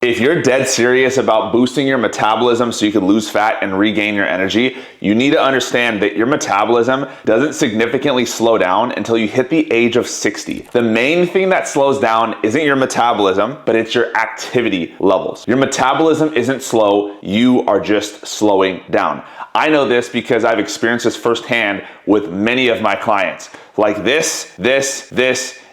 If you're dead serious about boosting your metabolism so you can lose fat and regain your energy, you need to understand that your metabolism doesn't significantly slow down until you hit the age of 60. The main thing that slows down isn't your metabolism, but it's your activity levels. Your metabolism isn't slow, you are just slowing down. I know this because I've experienced this firsthand with many of my clients. Like this,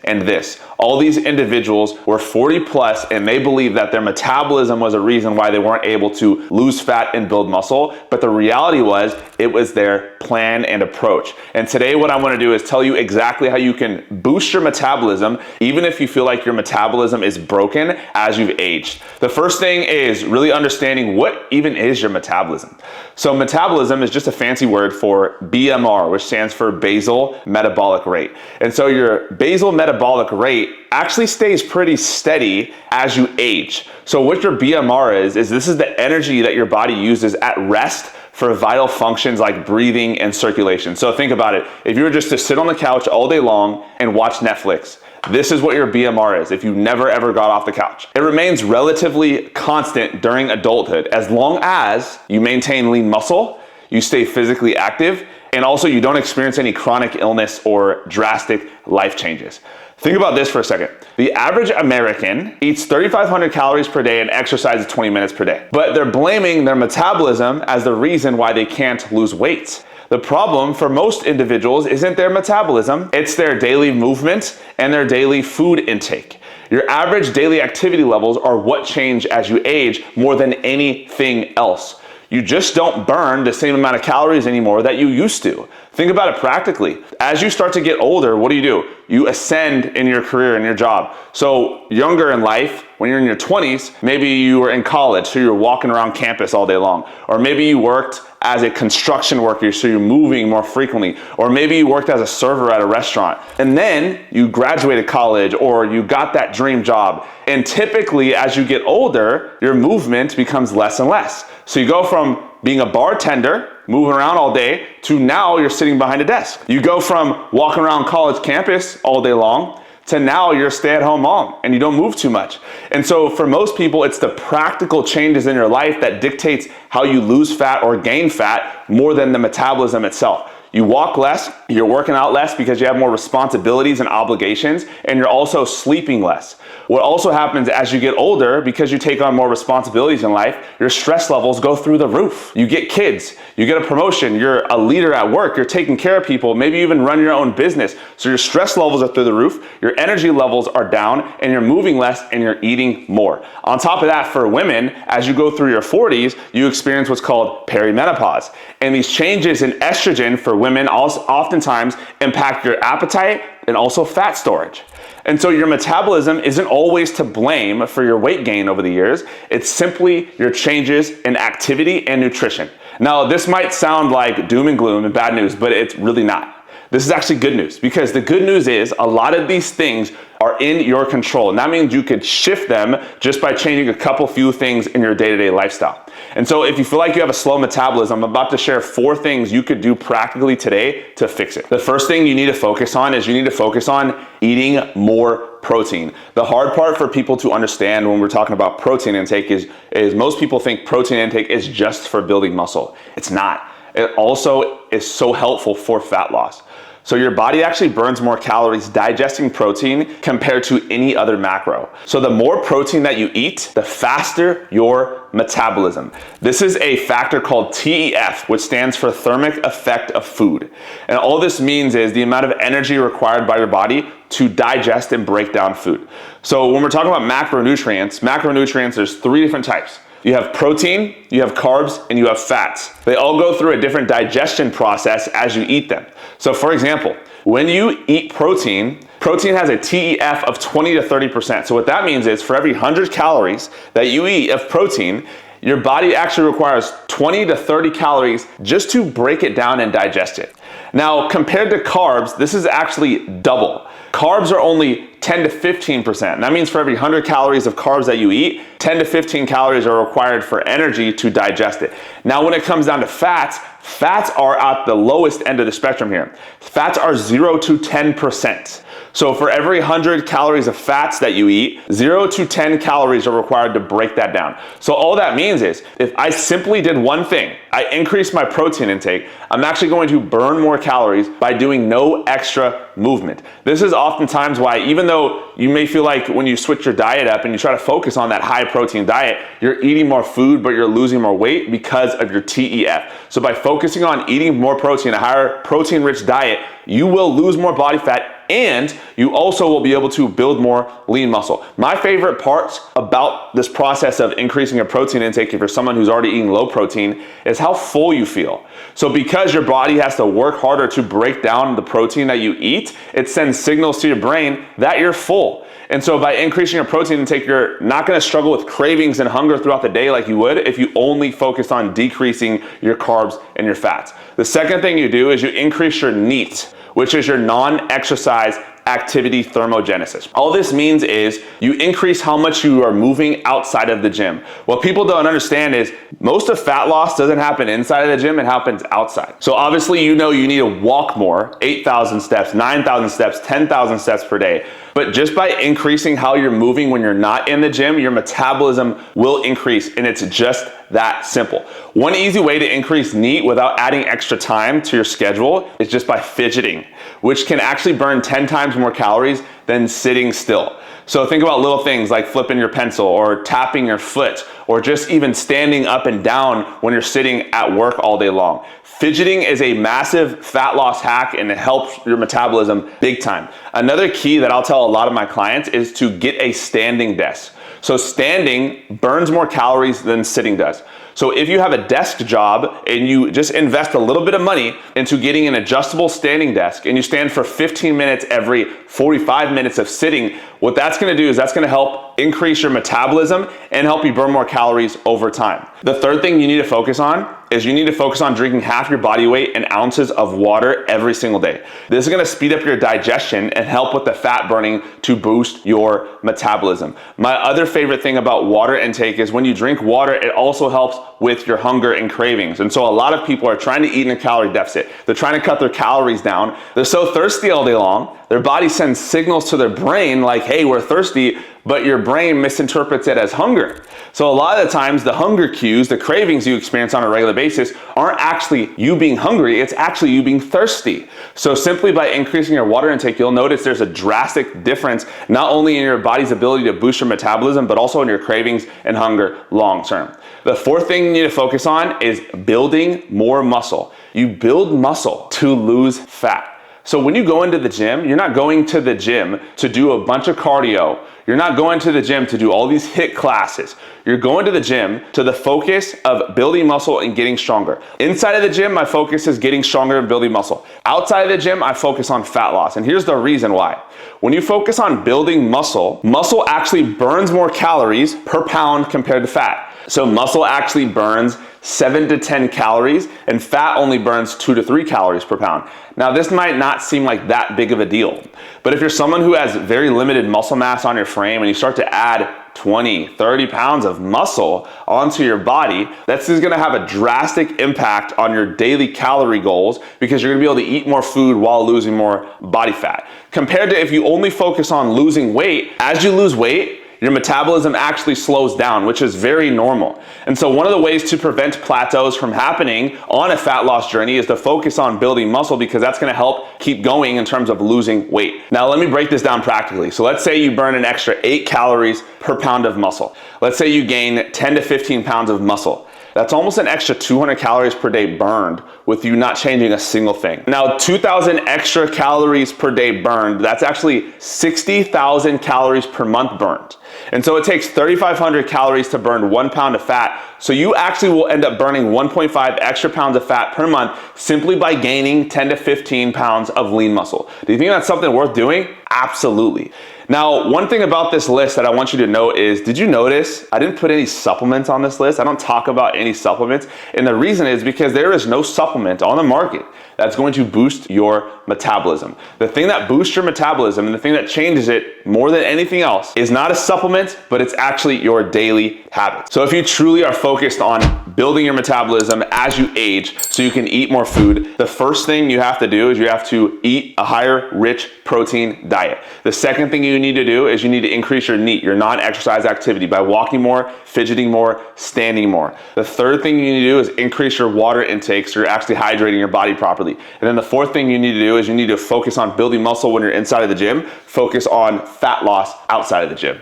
and this. All these individuals were 40 plus and they believed that their metabolism was a reason why they weren't able to lose fat and build muscle. But the reality was it was their plan and approach. And today what I want to do is tell you exactly how you can boost your metabolism even if you feel like your metabolism is broken as you've aged. The first thing is really understanding what even is your metabolism. So metabolism is just a fancy word for BMR, which stands for basal metabolic rate. And so your basal metabolic rate actually stays pretty steady as you age. So what your BMR is this is the energy that your body uses at rest for vital functions like breathing and circulation. So think about it. If you were just to sit on the couch all day long and watch Netflix, this is what your BMR is if you never ever got off the couch. It remains relatively constant during adulthood as long as you maintain lean muscle, you stay physically active, and also you don't experience any chronic illness or drastic life changes. Think about this for a second. The average American eats 3,500 calories per day and exercises 20 minutes per day. But they're blaming their metabolism as the reason why they can't lose weight. The problem for most individuals isn't their metabolism, it's their daily movement and their daily food intake. Your average daily activity levels are what change as you age more than anything else. You just don't burn the same amount of calories anymore that you used to. Think about it practically. As you start to get older, what do? You ascend in your career and your job. So younger in life, when you're in your 20s, maybe you were in college, so you're walking around campus all day long. Or maybe you worked as a construction worker, so you're moving more frequently. Or maybe you worked as a server at a restaurant. And then you graduated college or you got that dream job. And typically, as you get older, your movement becomes less and less. So you go from being a bartender, moving around all day, to now you're sitting behind a desk. You go from walking around college campus all day long to now you're a stay-at-home mom and you don't move too much. And so for most people, it's the practical changes in your life that dictates how you lose fat or gain fat more than the metabolism itself. You walk less, you're working out less because you have more responsibilities and obligations, and you're also sleeping less. What also happens as you get older, because you take on more responsibilities in life, your stress levels go through the roof. You get kids, you get a promotion, you're a leader at work, you're taking care of people, maybe you even run your own business. So your stress levels are through the roof, your energy levels are down, and you're moving less and you're eating more. On top of that, for women, as you go through your 40s, you experience what's called perimenopause. And these changes in estrogen for women also oftentimes impact your appetite and also fat storage. And so your metabolism isn't always to blame for your weight gain over the years. It's simply your changes in activity and nutrition. Now, this might sound like doom and gloom and bad news, but it's really not. This is actually good news, because the good news is a lot of these things are in your control. And that means you could shift them just by changing a few things in your day-to-day lifestyle. And so if you feel like you have a slow metabolism, I'm about to share 4 things you could do practically today to fix it. The first thing you need to focus on is you need to focus on eating more protein. The hard part for people to understand when we're talking about protein intake is most people think protein intake is just for building muscle. It's not. It also is so helpful for fat loss. So your body actually burns more calories digesting protein compared to any other macro. So the more protein that you eat, the faster your metabolism. This is a factor called TEF, which stands for thermic effect of food. And all this means is the amount of energy required by your body to digest and break down food. So when we're talking about macronutrients, there's 3 different types. You have protein, you have carbs, and you have fats. They all go through a different digestion process as you eat them. So for example, when you eat protein has a TEF of 20 to 30%. So what that means is for every 100 calories that you eat of protein, your body actually requires 20 to 30 calories just to break it down and digest it. Now, compared to carbs, this is actually double. Carbs are only 10 to 15%. And that means for every 100 calories of carbs that you eat, 10 to 15 calories are required for energy to digest it. Now, when it comes down to fats Fats are at the lowest end of the spectrum here. Fats are 0 to 10%. So for every 100 calories of fats that you eat, 0 to 10 calories are required to break that down. So all that means is, if I simply did one thing, I increased my protein intake, I'm actually going to burn more calories by doing no extra movement. This is oftentimes why, even though you may feel like when you switch your diet up and you try to focus on that high protein diet, you're eating more food, but you're losing more weight because of your TEF. So by focusing on eating more protein, a higher protein rich diet, you will lose more body fat, and you also will be able to build more lean muscle. My favorite parts about this process of increasing your protein intake, if you're someone who's already eating low protein, is how full you feel. So because your body has to work harder to break down the protein that you eat, it sends signals to your brain that you're full. And so by increasing your protein intake, you're not going to struggle with cravings and hunger throughout the day like you would if you only focused on decreasing your carbs and your fats. The second thing you do is you increase your NEAT, which is your non-exercise activity thermogenesis. All this means is you increase how much you are moving outside of the gym. What people don't understand is most of fat loss doesn't happen inside of the gym, it happens outside. So obviously you know you need to walk more, 8,000 steps, 9,000 steps, 10,000 steps per day. But just by increasing how you're moving when you're not in the gym, your metabolism will increase, and it's just that simple. One easy way to increase NEAT without adding extra time to your schedule is just by fidgeting, which can actually burn 10 times more calories than sitting still. So think about little things like flipping your pencil or tapping your foot or just even standing up and down when you're sitting at work all day long. Fidgeting is a massive fat loss hack and it helps your metabolism big time. Another key that I'll tell a lot of my clients is to get a standing desk. So standing burns more calories than sitting does. So if you have a desk job and you just invest a little bit of money into getting an adjustable standing desk and you stand for 15 minutes every 45 minutes of sitting, what that's gonna do is that's gonna help increase your metabolism and help you burn more calories over time. The third thing you need to focus on is you need to focus on drinking half your body weight in ounces of water every single day. This is gonna speed up your digestion and help with the fat burning to boost your metabolism. My other favorite thing about water intake is when you drink water, it also helps with your hunger and cravings. And so a lot of people are trying to eat in a calorie deficit. They're trying to cut their calories down. They're so thirsty all day long. Their body sends signals to their brain like, hey, we're thirsty, but your brain misinterprets it as hunger. So a lot of the times the hunger cues, the cravings you experience on a regular basis aren't actually you being hungry, it's actually you being thirsty. So simply by increasing your water intake, you'll notice there's a drastic difference, not only in your body's ability to boost your metabolism, but also in your cravings and hunger long term. The fourth thing you need to focus on is building more muscle. You build muscle to lose fat. So when you go into the gym, you're not going to the gym to do a bunch of cardio. You're not going to the gym to do all these HIIT classes. You're going to the gym to the focus of building muscle and getting stronger. Inside of the gym, my focus is getting stronger and building muscle. Outside of the gym, I focus on fat loss. And here's the reason why. When you focus on building muscle, muscle actually burns more calories per pound compared to fat. So muscle actually burns 7 to 10 calories and fat only burns 2 to 3 calories per pound. Now this might not seem like that big of a deal, but if you're someone who has very limited muscle mass on your frame and you start to add 20, 30 pounds of muscle onto your body, this is gonna have a drastic impact on your daily calorie goals because you're gonna be able to eat more food while losing more body fat. Compared to if you only focus on losing weight, as you lose weight, your metabolism actually slows down, which is very normal. And so one of the ways to prevent plateaus from happening on a fat loss journey is to focus on building muscle because that's gonna help keep going in terms of losing weight. Now let me break this down practically. So let's say you burn an extra 8 calories per pound of muscle. Let's say you gain 10 to 15 pounds of muscle. That's almost an extra 200 calories per day burned with you not changing a single thing. Now, 2,000 extra calories per day burned, that's actually 60,000 calories per month burned. And so it takes 3,500 calories to burn 1 pound of fat. So you actually will end up burning 1.5 extra pounds of fat per month simply by gaining 10 to 15 pounds of lean muscle. Do you think that's something worth doing? Absolutely. Now, one thing about this list that I want you to know is, did you notice I didn't put any supplements on this list? I don't talk about any supplements. And the reason is because there is no supplement on the market that's going to boost your metabolism. The thing that boosts your metabolism and the thing that changes it more than anything else is not a supplement, but it's actually your daily habits. So if you truly are focused on building your metabolism as you age so you can eat more food, the first thing you have to do is you have to eat a higher rich protein diet. The second thing you need to do is you need to increase your NEAT, your non-exercise activity, by walking more, fidgeting more, standing more. The third thing you need to do is increase your water intake so you're actually hydrating your body properly. And then the fourth thing you need to do is you need to focus on building muscle when you're inside of the gym, focus on fat loss outside of the gym.